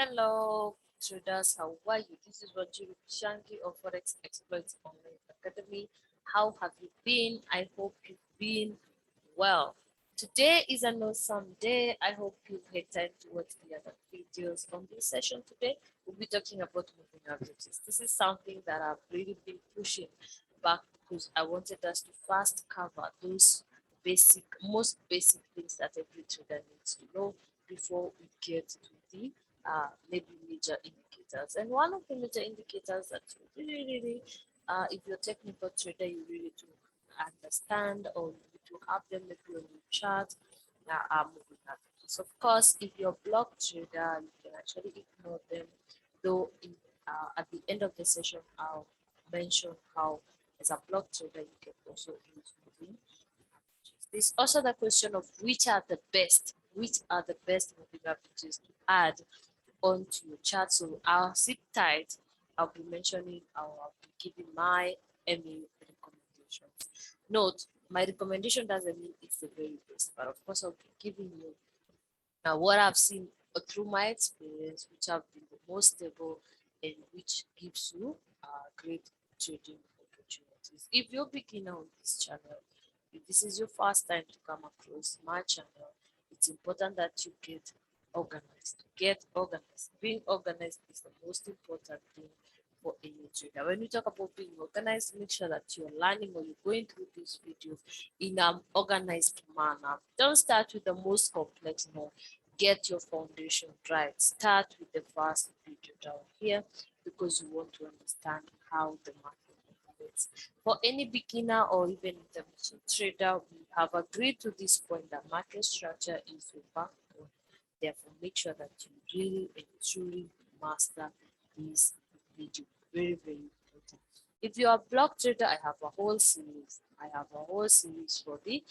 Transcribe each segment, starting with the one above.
Hello, traders. How are you? This is Ranjiro Shanki of Forex Exploits Online Academy. How have you been? I hope you've been well. Today is an awesome day. I hope you've had time to watch the other videos on this session today. We'll be talking about moving averages. This is something that I've really been pushing back because I wanted us to first cover those most basic things that every trader needs to know before we get to the maybe major indicators. And one of the major indicators that you really, if you're a technical trader, you really do understand or you need to have them maybe on your chart are moving averages. Of course, if you're a block trader, you can actually ignore them. Though at the end of the session, I'll mention how as a block trader you can also use moving averages. There's also the question of which are the best moving averages to add onto your chart. So I'll sit tight. I'll be mentioning, I'll be giving my MA recommendations. Note, my recommendation doesn't mean it's the very best, but of course I'll be giving you what I've seen through my experience, which have been the most stable and which gives you great trading opportunities. If you're beginner on this channel, if this is your first time to come across my channel, it's important that you get organized. Get organized. Being organized is the most important thing for any trader. When we talk about being organized, make sure that you're learning or you're going through these videos in an organized manner. Don't start with the most complex. No, get your foundation right. Start with the first video down here because you want to understand how the market operates. For any beginner or even intermediate trader, we have agreed to this point that market structure is your backbone. Therefore, make sure that you really and truly master this video. Very, very important. If you are a block trader, I have a whole series. I have a whole series for the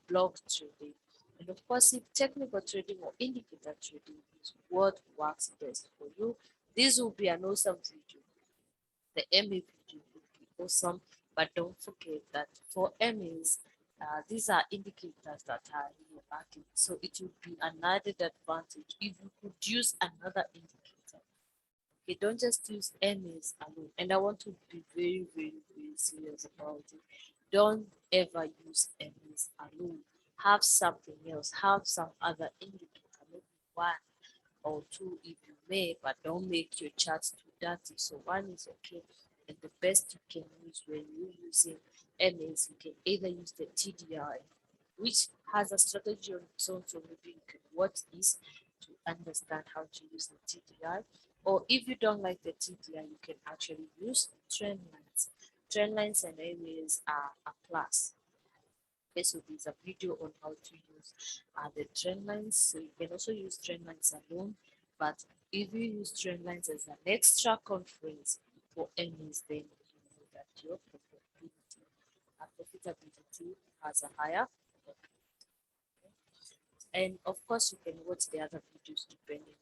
block trading. And of course, if technical trading or indicator trading is what works best for you, this will be an awesome video. The MA video would be awesome, but don't forget that for MAs, these are indicators that are really lacking. So it would be an added advantage if you could use another indicator. Okay, don't just use MAs alone. And I want to be very, very, very serious about it. Don't ever use MAs alone. Have something else. Have some other indicator, maybe one or two if you may, but don't make your charts too dirty. So one is okay. And the best you can use when you're using MAs, you can either use the TDI, which has a strategy on its own, so maybe you can watch this to understand how to use the TDI. Or if you don't like the TDI, you can actually use trend lines. Trend lines and areas are a plus. Okay, so there's a video on how to use the trend lines. So you can also use trend lines alone, but if you use trend lines as an extra conference for earnings, then you know that your profitability has a higher profitability. And of course, you can watch the other videos depending on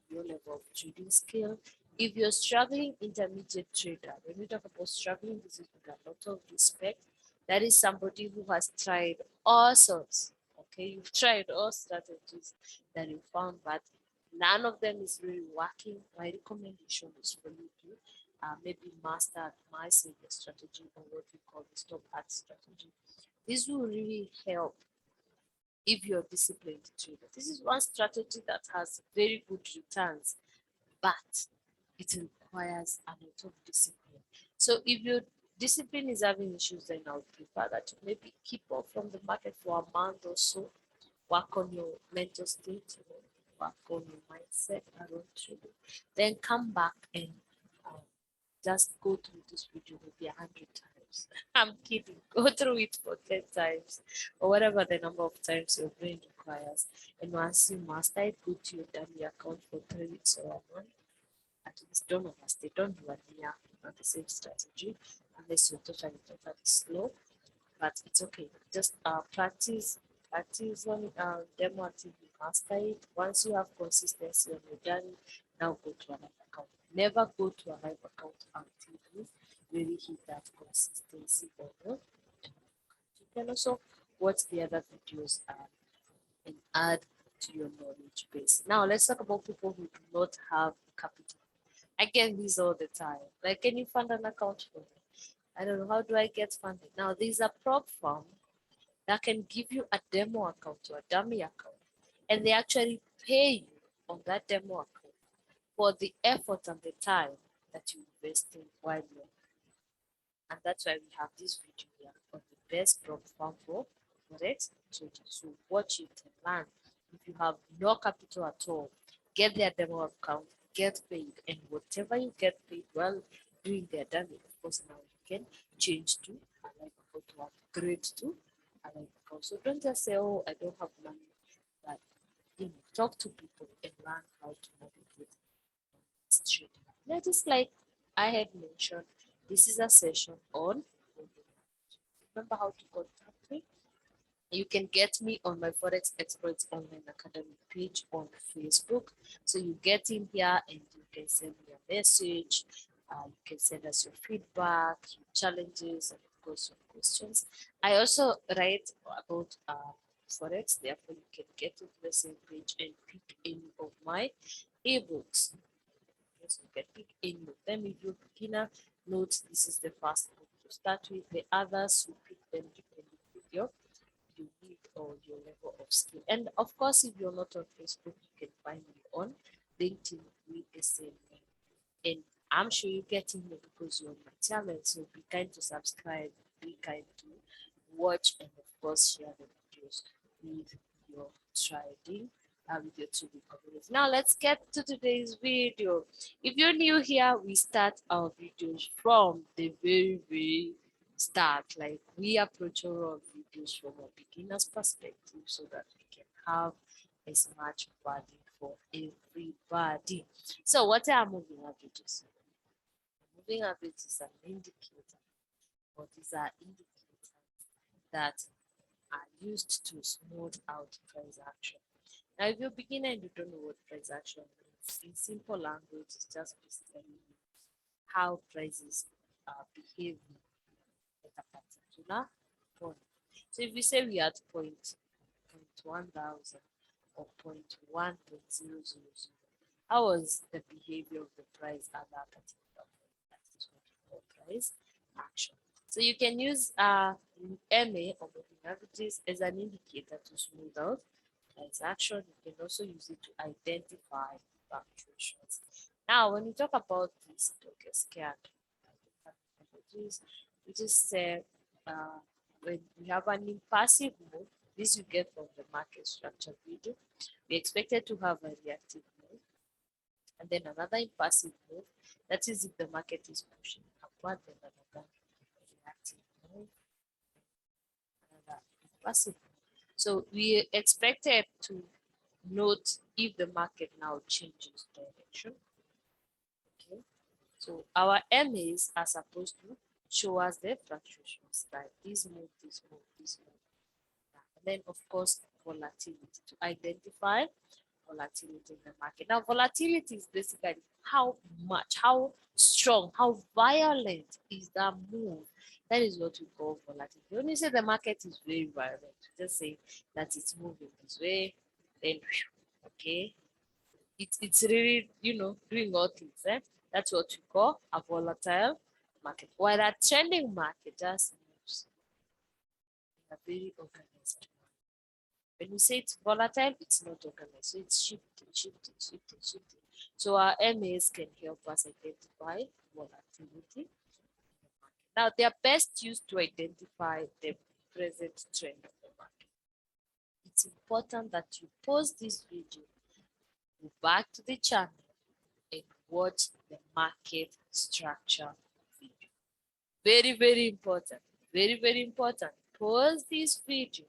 your level of trading skill. If you're struggling intermediate trader, when we talk about struggling, this is with a lot of respect. That is somebody who has tried all sorts. Okay, you've tried all strategies that you found, but none of them is really working. My recommendation is for you to maybe master my single strategy or what we call the stop at strategy. This will really help if you're disciplined trader. This is one strategy that has very good returns, but it requires a lot of discipline. So if your discipline is having issues, then I would prefer that you maybe keep off from the market for a month or so, work on your mental state, work on your mindset around trading, then come back and um, just go through this video maybe 100 times. I'm kidding. Go through it for 10 times or whatever the number of times your brain requires. And once you master it, go to your dummy account for 3 weeks or a month. At least don't overstay. Don't do a year on the same strategy unless you're totally slow. But it's okay. Just practice on demo until you master it. Once you have consistency on your journey, now go to another account. Never go to a live account until you really hit that consistency level. You can also watch the other videos and add to your knowledge base. Now let's talk about people who do not have capital. I get this all the time. Like, can you fund an account for me? I don't know, how do I get funded? Now there's a prop firm that can give you a demo account or a dummy account, and they actually pay you on that demo account for the effort and the time that you invest in while you're. And that's why we have this video here on the best prop firm for Forex trading. So watch it and learn. If you have no capital at all, get their demo account, get paid, and whatever you get paid while doing their dummy, of course, now you can change to a live account to upgrade to a live account. So don't just say, oh, I don't have money, but talk to people and learn how to navigate this trading. Now, just like I had mentioned, this is a session on, remember how to contact me? You can get me on my Forex Experts Online Academy page on Facebook. So you get in here and you can send me a message. You can send us your feedback, your challenges, and of course your questions. I also write about Forex, therefore you can get to the same page and pick any of my ebooks. Yes, you can pick any of them. If you're beginner, note this is the first book to start with. The others you pick them depending on your need or your level of skill. And of course, if you're not on Facebook, you can find me on LinkedIn with the same name. And I'm sure you're getting me because you're on my channel. So be kind to subscribe, be kind to watch, and of course, share the videos with your trading. With your trading community. Now let's get to today's video. If you're new here, we start our videos from the very start. Like, we approach our videos from a beginner's perspective so that we can have as much value for everybody. So what are moving averages? Moving averages is an indicator, or these are indicators that are used to smooth out price action. Now, if you're a beginner and you don't know what price action means, in simple language, it's just basically how prices are behaving at a particular point. So if we say we are at point 1000 or point 1.000, how was the behavior of the price at that particular point? That is what we call price action. So you can use MA or moving averages as an indicator to smooth out price action. You can also use it to identify fluctuations. Now, when we talk about this, don't get scared. We just say when we have an impassive move, this you get from the market structure video. We expected to have a reactive move, and then another impassive move. That is if the market is pushing upward, then another reactive move, another impassive move. So we expected to note if the market now changes direction. Okay, so our MAs are supposed to show us the fluctuations, like this move, this move, this move. And then, of course, volatility to identify volatility in the market. Now, volatility is basically how much, how strong, how violent is that move. That is what we call volatility. When you say the market is very violent, just say that it's moving this way, then okay, it's really, doing all things. That's what we call a volatile market. While a trending market just moves in a very organized. When we say it's volatile, it's not organized. So it's shifting, shifting, shifting, shifting. So our MAs can help us identify volatility. Now, they are best used to identify the present trend of the market. It's important that you pause this video, go back to the channel, and watch the market structure video. Very, very important. Very, very important. Pause this video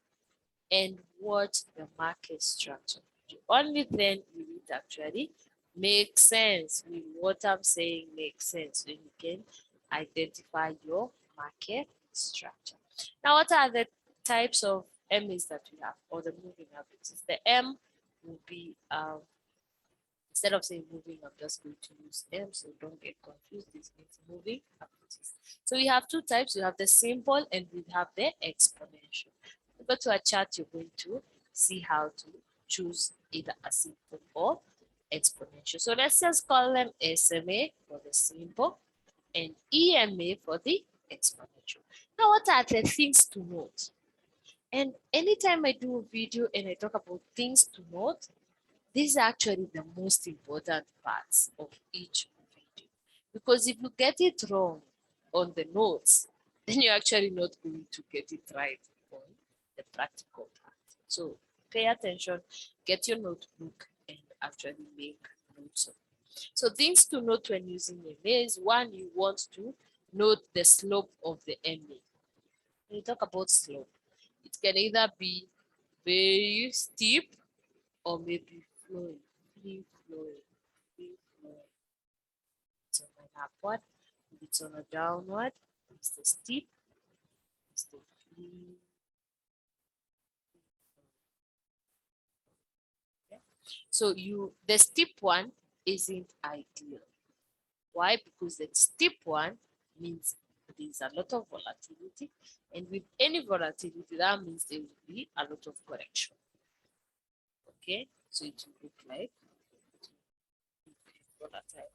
and watch the market structure. Only then will it actually make sense. Will what I'm saying make sense, when you can identify your market structure. Now, what are the types of MAs that we have, or the moving averages? The M will be instead of saying moving, I'm just going to use M, so don't get confused. This means moving averages. So we have two types. We have the simple and we have the exponential. Go to a chart, you're going to see how to choose either a simple or exponential. So let's just call them SMA for the simple and EMA for the exponential. Now, what are the things to note? And anytime I do a video and I talk about things to note, these are actually the most important parts of each video. Because if you get it wrong on the notes, then you're actually not going to get it right on the practical part. So pay attention, get your notebook, and actually make notes of it. So things to note when using MA is one, you want to note the slope of the MA. When you talk about slope, it can either be very steep or maybe flowing, free flowing, free flowing. It's on an upward, if it's on a downward, it's the steep, it's the free. Okay. So the steep one isn't ideal. Why? Because the steep one means there's a lot of volatility, and with any volatility, that means there will be a lot of correction. Okay, so it will look like volatile.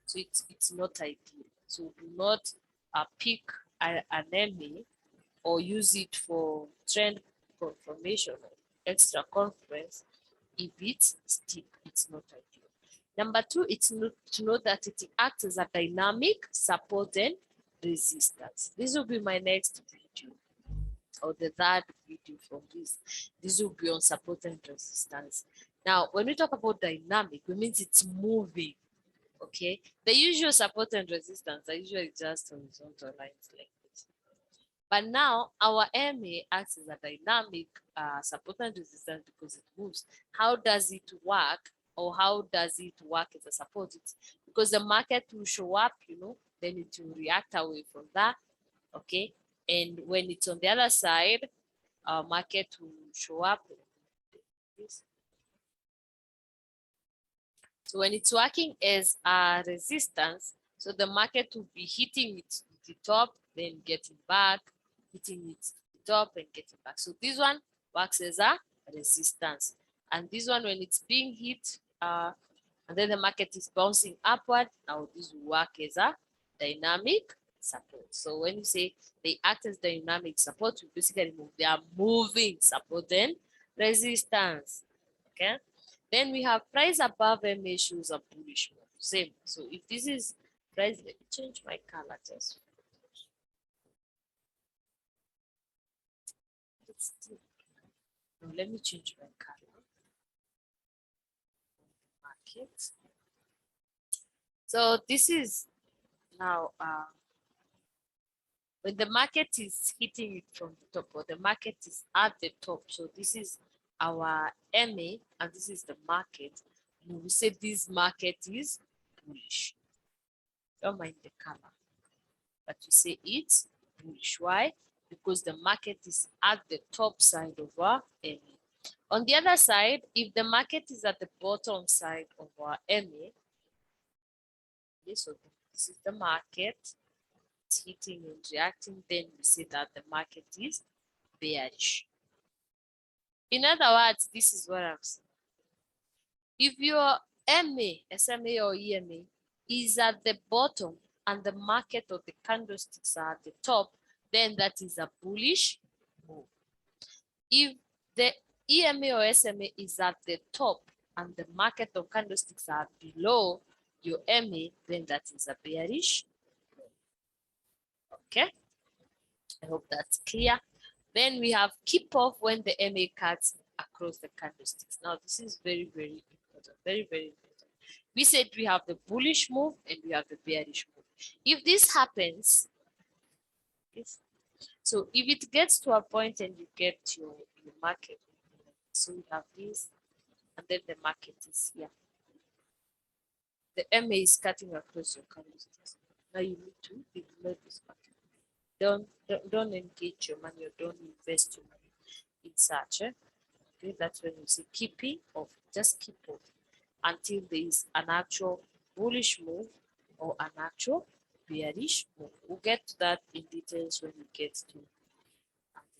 So it's not ideal. So do not pick an MA or use it for trend confirmation or extra conference if it's steep. It's not ideal. Number two, it's not to know that it acts as a dynamic support and resistance. This will be my next video, or the third video from this. This will be on support and resistance. Now, when we talk about dynamic, it means it's moving. Okay, the usual support and resistance are usually just horizontal lines like this. But now our MA acts as a dynamic support and resistance because it moves. How does it work, or how does it work as a support? It's because the market will show up, then it will react away from that. Okay, and when it's on the other side, our market will show up. So when it's working as a resistance, so the market will be hitting it to the top, then getting back, hitting it to the top and getting back. So this one works as a resistance. And this one, when it's being hit, and then the market is bouncing upward, now this will work as a dynamic support. So when you say they act as dynamic support, you basically move. They are moving support and resistance. Okay. Then we have price above MA shows a bullish move. Same. So if this is price, let me change my color just. No, let me change my color. Market. So this is now when the market is hitting it from the top, or the market is at the top. So this is our MA and this is the market. And we say this market is bullish. Don't mind the color, but you say it's bullish. Why? Because the market is at the top side of our MA. On the other side, if the market is at the bottom side of our MA, okay, so this is the market, it's hitting and reacting, then we say that the market is bearish. In other words, this is what I'm saying. If your MA, SMA or EMA is at the bottom and the market or the candlesticks are at the top, then that is a bullish move. If the EMA or SMA is at the top and the market or candlesticks are below your MA, then that is a bearish move. Okay, I hope that's clear. Then we have keep off when the MA cuts across the candlesticks. Now this is very, very important, very, very important. We said we have the bullish move and we have the bearish move. If this happens, so if it gets to a point and you get your market, so we have this, and then the market is here. The MA is cutting across your candlesticks. Now you need to ignore this market. Don't engage your money or don't invest your money in such. Okay, that's when you say keeping off. Just keep off until there is an actual bullish move or an actual bearish move. We'll get to that in details when we get to the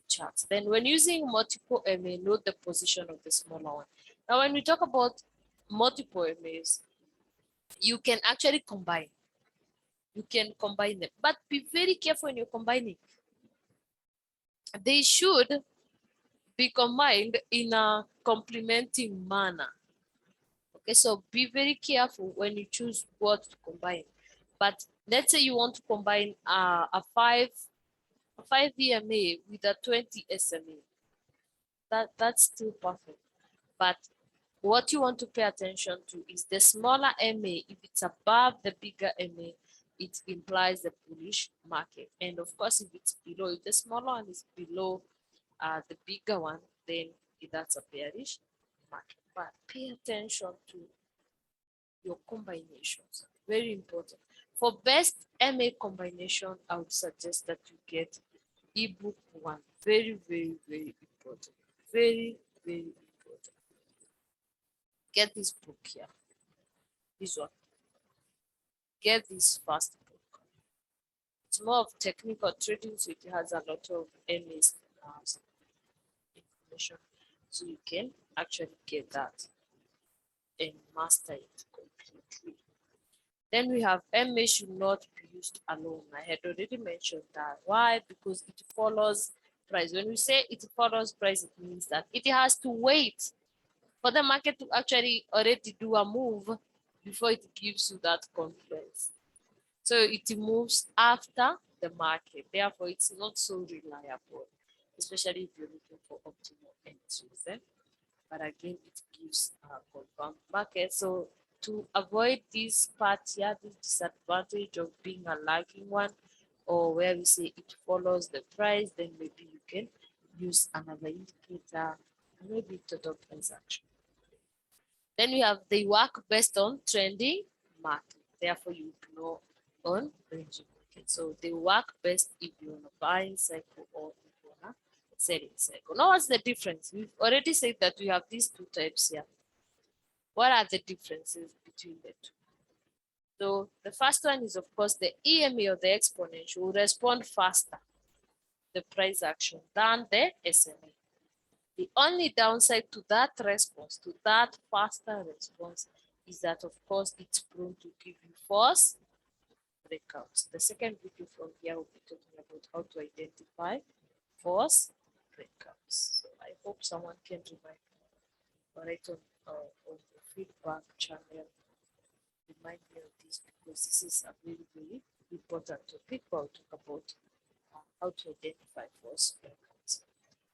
charts. Then when using multiple MA, note the position of the smaller one. Now, when we talk about multiple MAs, you can actually combine. You can combine them, but be very careful when you're combining. They should be combined in a complementing manner. Okay, so be very careful when you choose what to combine. But let's say you want to combine a 5 EMA with a 20 SMA. That's still perfect. But what you want to pay attention to is the smaller MA. If it's above the bigger MA, it implies the bullish market. And of course, if it's below, if the smaller one is below the bigger one, then that's a bearish market. But pay attention to your combinations. Very important. For best MA combination, I would suggest that you get ebook one. Very, very, very important. Very, very important. Get this book here. This one. Get this fast book. It's more of technical trading, so it has a lot of MAs information. So you can actually get that and master it completely. Then we have MA should not be used alone. I had already mentioned that. Why? Because it follows price. When we say it follows price, it means that it has to wait for the market to actually already do a move before it gives you that confidence. So it moves after the market. Therefore, it's not so reliable, especially if you're looking for optimal entries. But again, it gives a confirmed market. So to avoid this part here, this disadvantage of being a lagging one, or where we say it follows the price, then maybe you can use another indicator, maybe total price action. Then we have they work based on trending market. Therefore, you know on ranging market. So they work best if you're on a buying cycle or if you're on a selling cycle. Now, what's the difference? We've already said that we have these two types here. What are the differences between the two? So the first one is, of course, the EMA or the exponential will respond faster, the price action, than the SMA. The only downside to that response, to that faster response, is that, of course, it's prone to give you false breakouts. The second video from here will be talking about how to identify false breakouts. So I hope someone can remind me, right on the feedback channel, remind me of this, because this is a very, very important topic. We'll talk about how to identify false breakouts.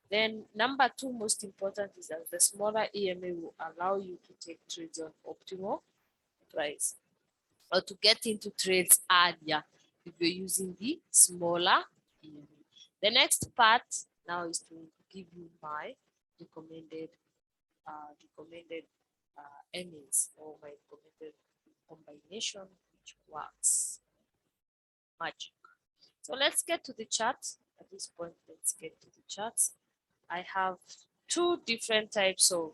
Then number two, most important, is that the smaller EMA will allow you to take trades on optimal price, or to get into trades earlier if you're using the smaller EMA. The next part now is to give you my recommended MAs, or my recommended combination which works. Magic. So let's get to the charts. At this point, let's get to the charts. I have two different types of,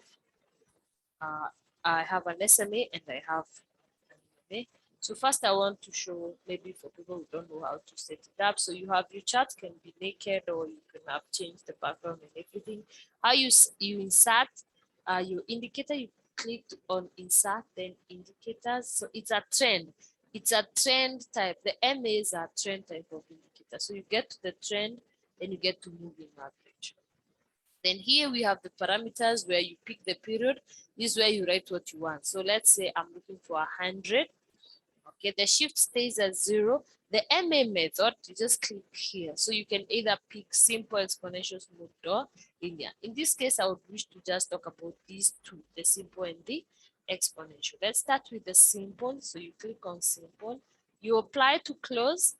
I have an SMA and I have an EMA. So first I want to show, maybe for people who don't know how to set it up. So you have your chart can be naked, or you can have changed the background and everything. How you insert your indicator, you click on insert, then indicators. So it's a trend. It's a trend type. The MAs are trend type of indicator. So you get to the trend, then you get to moving average. Then here we have the parameters where you pick the period. This is where you write what you want. So let's say I'm looking for 100. Okay, the shift stays at 0. The MA method, you just click here. So you can either pick simple, exponential, smooth, or linear. In this case, I would wish to just talk about these two, the simple and the exponential. Let's start with the simple. So you click on simple. You apply to close,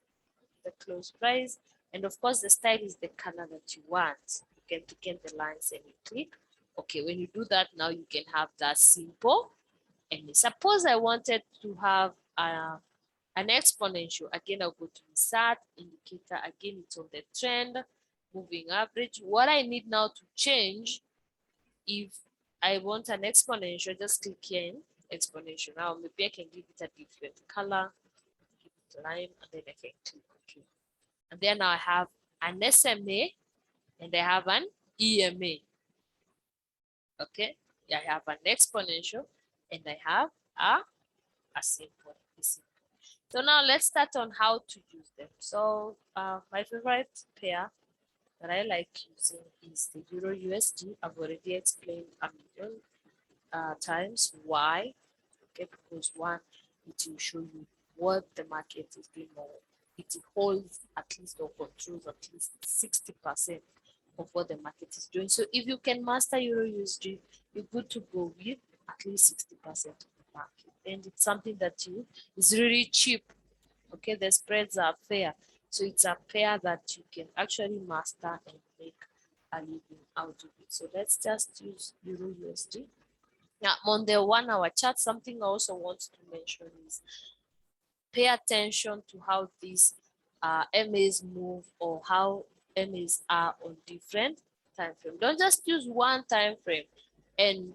the close price. And of course, the style is the color that you want. You can pick in the lines and you click. Okay, when you do that, now you can have that simple. And suppose I wanted to have an exponential. Again, I'll go to insert indicator. Again, it's on the trend, moving average. What I need now to change, if I want an exponential, just click here in exponential. Now maybe I can give it a different color, give it a line, and then I can click OK. And then I have an SMA and I have an EMA. Okay. I have an exponential and I have a simple. So now let's start on how to use them. So my favorite pair that I like using is the Euro USD. I've already explained a million times why. Okay, because one, it will show you what the market is doing, or it holds at least or controls at least 60% of what the market is doing. So if you can master Euro USD, you're good to go with at least 60% of the market. And it's something that you is really cheap. Okay, the spreads are fair. So it's a pair that you can actually master and make a living out of it. So let's just use Euro USD. Now, on the 1 hour chart, something I also want to mention is pay attention to how these MAs move or how MAs are on different time frame. Don't just use one time frame and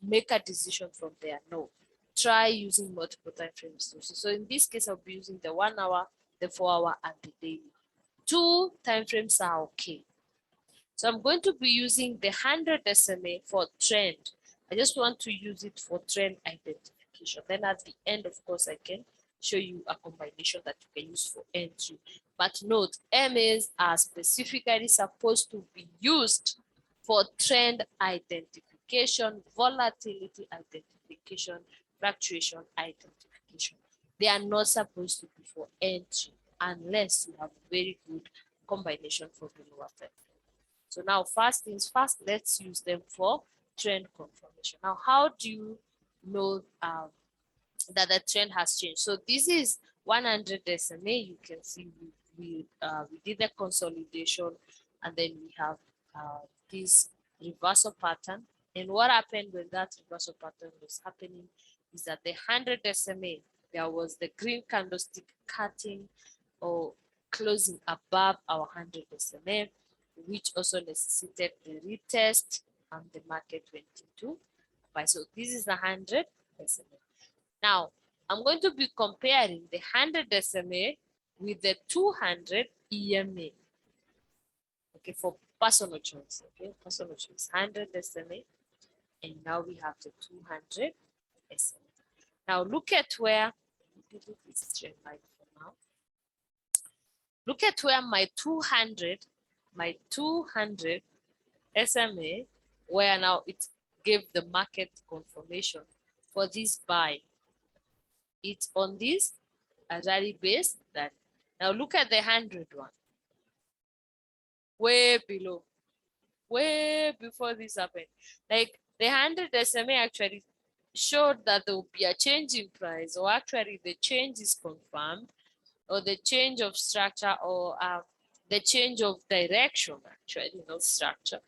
make a decision from there. No, try using multiple time frames. So in this case, I'll be using the 1 hour, the 4 hour, and the daily. 2 time frames are okay. So I'm going to be using the 100 SMA for trend. I just want to use it for trend identification. Then at the end, of course, I can show you a combination that you can use for entry. But note, MAs are specifically supposed to be used for trend identification, volatility identification, fluctuation identification. They are not supposed to be for entry unless you have a very good combination for the lower time. So now first things first, let's use them for trend confirmation. Now, how do you know that the trend has changed? So this is 100 SMA. You can see we did the consolidation, and then we have this reversal pattern. And what happened when that reversal pattern was happening is that the 100 SMA, there was the green candlestick cutting or closing above our 100 SMA, which also necessitated the retest, and the market went into buy. So this is the 100 SMA. Now, I'm going to be comparing the 100 SMA with the 200 EMA. Okay, for personal choice. Okay, personal choice, 100 SMA, and now we have the 200 SMA. Now, look at where, this trend line for now. Look at where my 200 SMA, where now it gave the market confirmation for this buy. It's on this rally base that now look at the 100 one, way below, way before this happened. Like the 100 SMA actually showed that there will be a change in price, or actually the change is confirmed, or the change of structure, or the change of direction, actually, not structure.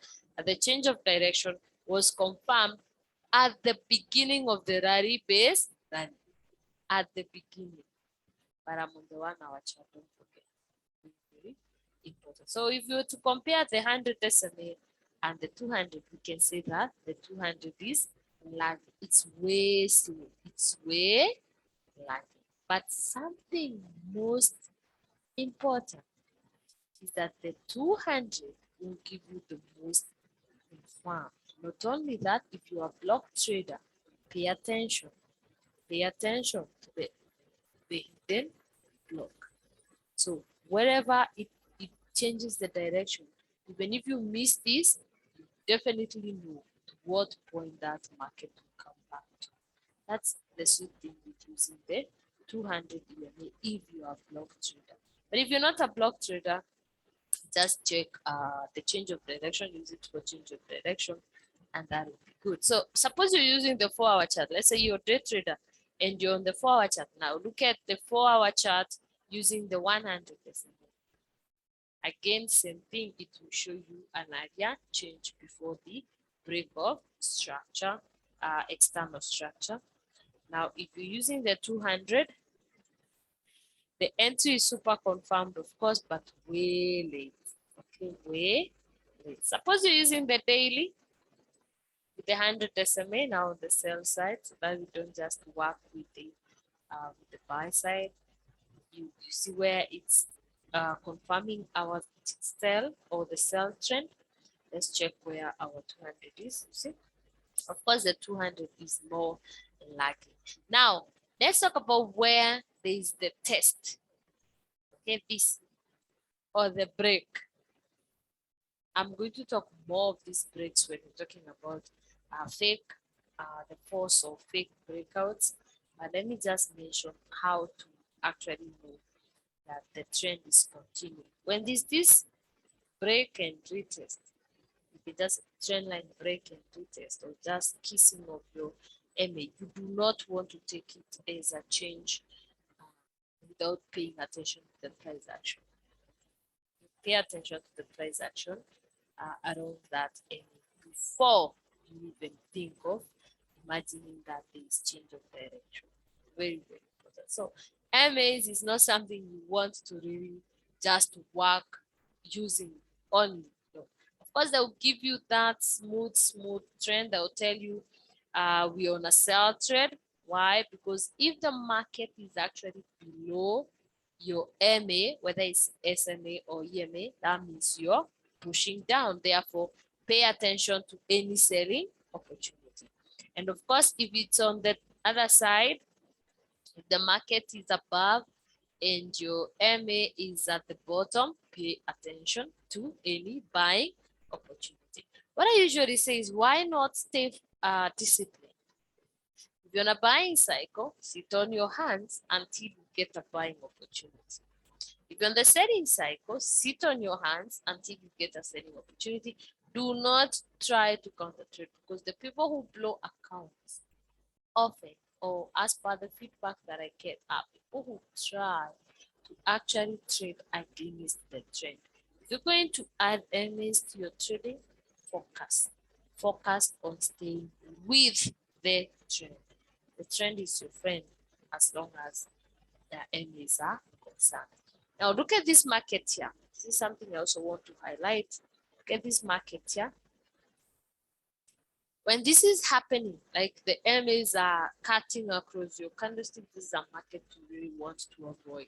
The change of direction was confirmed at the beginning of the rally base, than at the beginning. But I'm on the 1 hour chart, don't forget. Very important. So if you were to compare the 100 SMA and the 200, we can say that the 200 is lagging. It's way slow. It's way lagging. But something most important is that the 200 will give you the most confirmed. Not only that, if you are a block trader, pay attention. Pay attention to the hidden block. So wherever it changes the direction, even if you miss this, you definitely know to what point that market will come back to. That's the sweet thing with using the 200 EMA if you are a block trader. But if you're not a block trader, just check the change of direction, use it for change of direction, and that will be good. So suppose you're using the 4 hour chart. Let's say you're a day trader and you're on the 4 hour chart. Now look at the 4 hour chart using the 100 SMA. Again, same thing, it will show you an area change before the break of structure, external structure. Now, if you're using the 200, the entry is super confirmed, of course, but way late. Okay, way late. Suppose you're using the daily with the 100 SMA now on the sell side, so that we don't just work with the buy side. You see where it's confirming our sell or the sell trend. Let's check where our 200 is. You see, Of course, the 200 is more likely. Now, let's talk about where there is the test. Okay, this or the break. I'm going to talk more of these breaks when we're talking about fake, the force of fake breakouts. But let me just mention how to actually know that the trend is continuing. When there's this break and retest, if it does trend line break and retest or just kissing of your MA, you do not want to take it as a change uh, without paying attention to the price action. You pay attention to the price action around that MA before you even think of imagining that there is change of direction. Very, very important. So MAs is not something you want to really just work using only. No. Of course, they'll give you that smooth trend. They'll tell you we're on a sell trend. Why? Because if the market is actually below your MA, whether it's SMA or EMA, that means you're pushing down. Therefore, pay attention to any selling opportunity. And of course, if it's on the other side, if the market is above and your MA is at the bottom, pay attention to any buying opportunity. What I usually say is, why not stay disciplined? If you're on a buying cycle, sit on your hands until you get a buying opportunity. If you're on the selling cycle, sit on your hands until you get a selling opportunity. Do not try to counter trade, because the people who blow accounts often, or as per the feedback that I get, are people who try to actually trade against the trend. If you're going to add earnings to your trading, focus on staying with the trend. The trend is your friend as long as the earnings are concerned. Now look at this market here. This is something I also want to highlight. Look at this market here. When this is happening, like the MAs are cutting across your candlestick, this is a market you really want to avoid.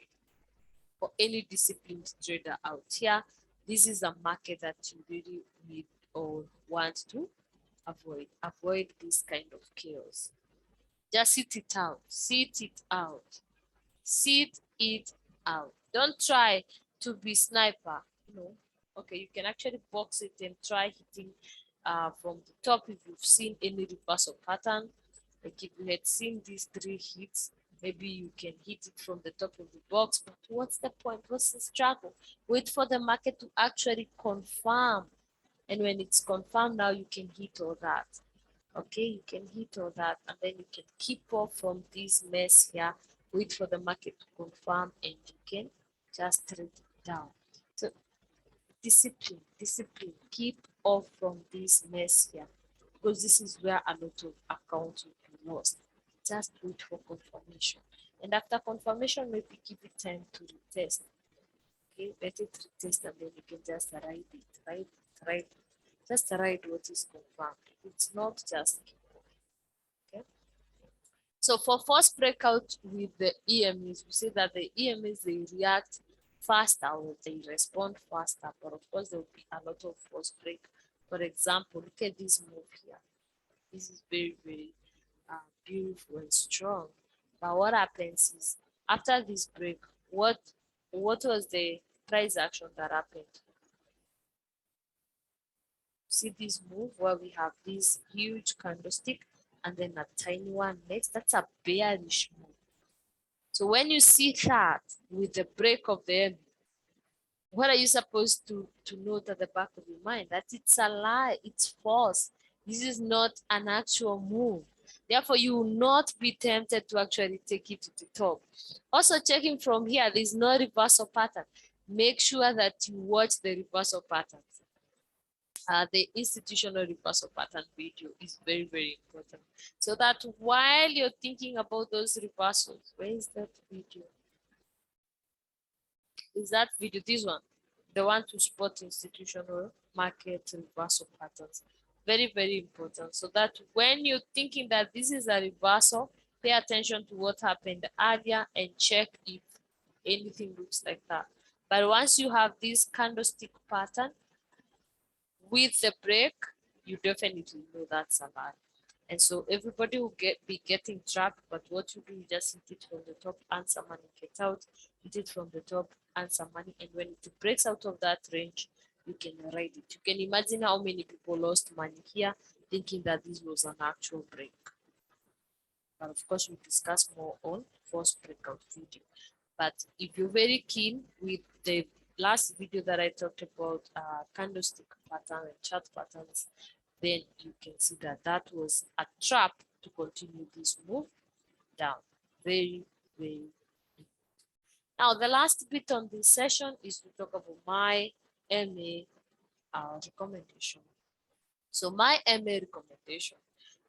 For any disciplined trader out here, this is a market that you really need or want to avoid. Avoid this kind of chaos. Just sit it out. Sit it out. Sit it out. Don't try to be sniper. Okay, you can actually box it and try hitting from the top if you've seen any reversal pattern. Like if you had seen these 3 hits, maybe you can hit it from the top of the box. But what's the point? What's the struggle? Wait for the market to actually confirm. And when it's confirmed, now you can hit all that. Okay, you can hit all that, and then you can keep off from this mess here. Wait for the market to confirm, and you can just trade it down. So discipline, keep off from this mess here, because this is where a lot of accounts will be lost. Just wait for confirmation, and after confirmation, maybe give it time to retest. Okay, let it retest, and then you can just ride it, just ride what is confirmed. It's not just keep off. Okay. So for first breakout with the EMAs, we say that the EMAs, they react faster or they respond faster, but of course there will be a lot of force break. For example, look at this move here. This is very, very beautiful and strong. But what happens is, after this break, what was the price action that happened? See this move where we have this huge candlestick and then a tiny one next? That's a bearish move. So when you see that with the break of the M, what are you supposed to note at the back of your mind? That it's a lie, it's false. This is not an actual move. Therefore, you will not be tempted to actually take it to the top. Also, checking from here, there's no reversal pattern. Make sure that you watch the reversal patterns. The institutional reversal pattern video is very, very important. So that while you're thinking about those reversals, where is that video? Is that video this one? The one to spot institutional market reversal patterns. Very, very important. So that when you're thinking that this is a reversal, pay attention to what happened earlier and check if anything looks like that. But once you have this candlestick pattern with the break, you definitely know that's a lie. And so everybody will be getting trapped, but what you do, you just hit it from the top, earn some money, get out, hit it from the top, earn some money, and when it breaks out of that range, you can ride it. You can imagine how many people lost money here thinking that this was an actual break. But of course, we discuss more on first breakout video. But if you're very keen with the last video that I talked about candlestick pattern and chart patterns, then you can see that that was a trap to continue this move down. Very, very important. Now, the last bit on this session is to talk about my MA recommendation. So my MA recommendation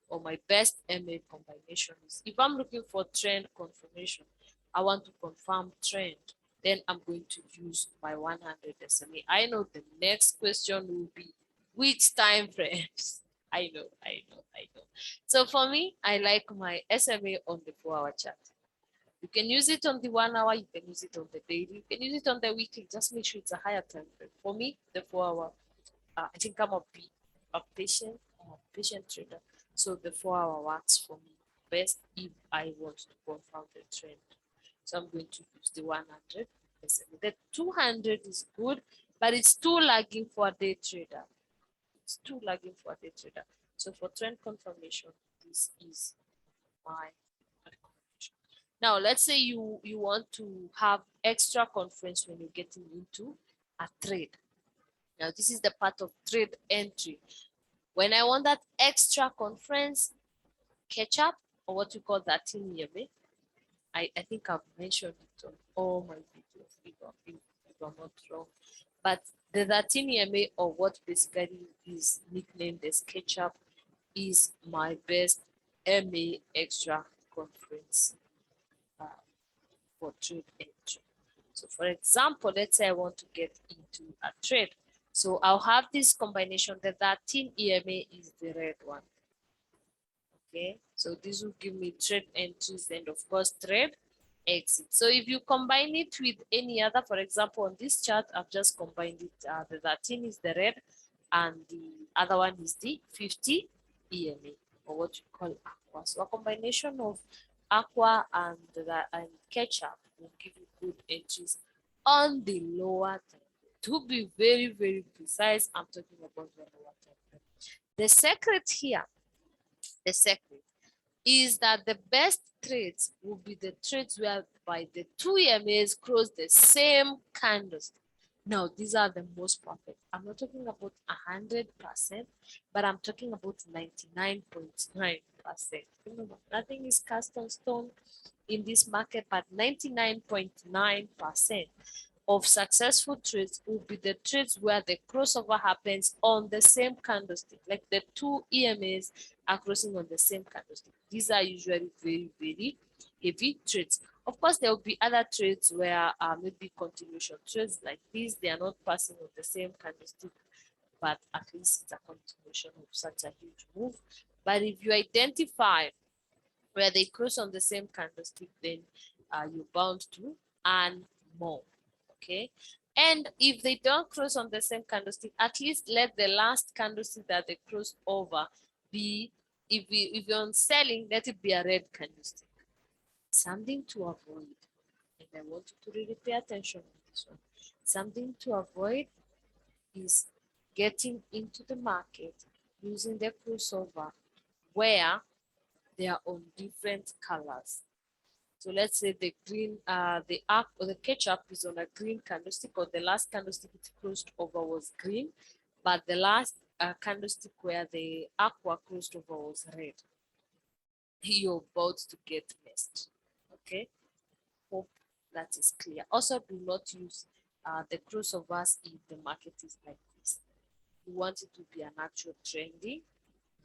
or my best MA combination is if I'm looking for trend confirmation, I want to confirm trend, then I'm going to use my 100 SMA. I know the next question will be which time frames? I know. So for me, I like my SMA on the 4-hour chart. You can use it on the 1 hour, you can use it on the daily, you can use it on the weekly, just make sure it's a higher time frame. For me, the 4-hour, I think I'm a patient trader. So the 4-hour works for me best if I want to confirm the trend. So I'm going to use the 100. The 200 is good, but it's too lagging for a day trader. It's too lagging for a day trader. So for trend confirmation, this is my recommendation. Now, let's say you want to have extra confidence when you're getting into a trade. Now, this is the part of trade entry. When I want that extra conference catch up, or what you call that in Yebe, I think I've mentioned it on all my videos, if I'm not wrong. But the 13 EMA, or what basically is nicknamed as catch up, is my best MA extra conference for trade entry. So for example, let's say I want to get into a trade. So I'll have this combination. The 13 EMA is the red one. Okay, so this will give me trade entries and of course trade exit. So if you combine it with any other, for example, on this chart, I've just combined it. The 13 is the red and the other one is the 50 EMA, or what you call aqua. So a combination of aqua and ketchup will give you good entries on the lower time. To be very, very precise, I'm talking about the lower time. The secret here, the secret is that the best trades will be the trades whereby the two EMAs cross the same candlestick. Now, these are the most perfect. I'm not talking about 100%, but I'm talking about 99.9%. Remember, nothing is cast on stone in this market, but 99.9% of successful trades will be the trades where the crossover happens on the same candlestick, like the two EMAs are crossing on the same candlestick. These are usually very, very heavy trades. Of course, there will be other trades where maybe continuation trades like these, they are not passing on the same candlestick, but at least it's a continuation of such a huge move. But if you identify where they cross on the same candlestick, then you're bound to earn more. Okay, and if they don't cross on the same candlestick, at least let the last candlestick that they cross over be, if you're on selling, let it be a red candlestick. Something to avoid, and I want you to really pay attention to this one. Something to avoid is getting into the market using the crossover where they are on different colors. So let's say the green, the arc or the ketchup is on a green candlestick, or the last candlestick it closed over was green, but the last candlestick where the aqua closed over was red. You're about to get messed. Okay, hope that is clear. Also, do not use the crossovers if the market is like this. You want it to be an actual trendy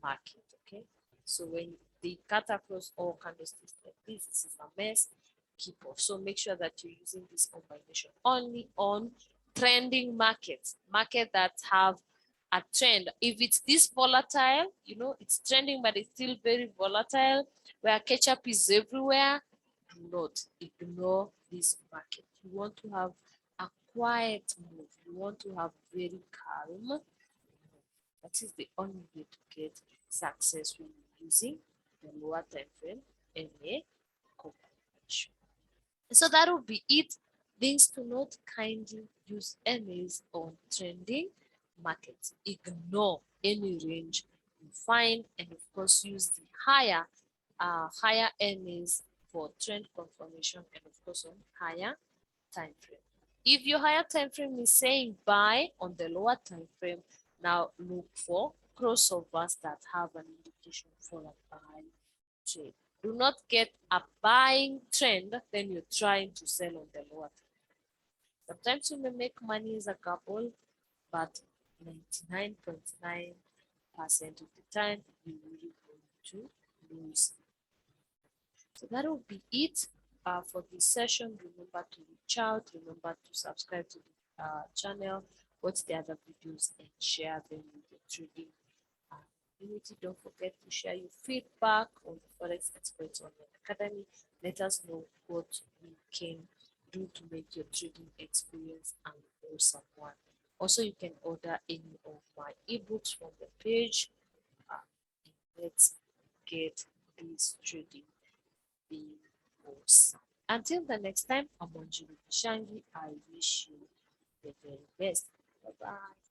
market. Okay, so when they cut across all candlesticks like this is a mess. Keep off. So make sure that you're using this combination only on trending markets, market that have a trend. If it's this volatile, you know, it's trending, but it's still very volatile, where ketchup is everywhere, do not ignore this market. You want to have a quiet move. You want to have very calm. That is the only way to get successfully using the lower time frame and a correction. So that will be it. Things to note: kindly use MAs on trending markets. Ignore any range you find, and of course use the higher MAs for trend confirmation, and of course on higher time frame. If your higher time frame is saying buy on the lower time frame, now look for crossovers that have an indication for a buy trade. Do not get a buying trend, then you're trying to sell on the lower time. Sometimes you may make money as a couple, but 99.9% of the time you will going to lose. So that will be it for this session. Remember to reach out, remember to subscribe to the channel, watch the other videos, and share them with your trading uh, community. Don't forget to share your feedback on the Forex Experts Online Academy. Let us know what we can do to make your trading experience an awesome one. Also, you can order any of my ebooks from the page. Uh, let's get this trading being awesome. Until the next time, I'm Anjali Shangi. I wish you the very best. Bye bye.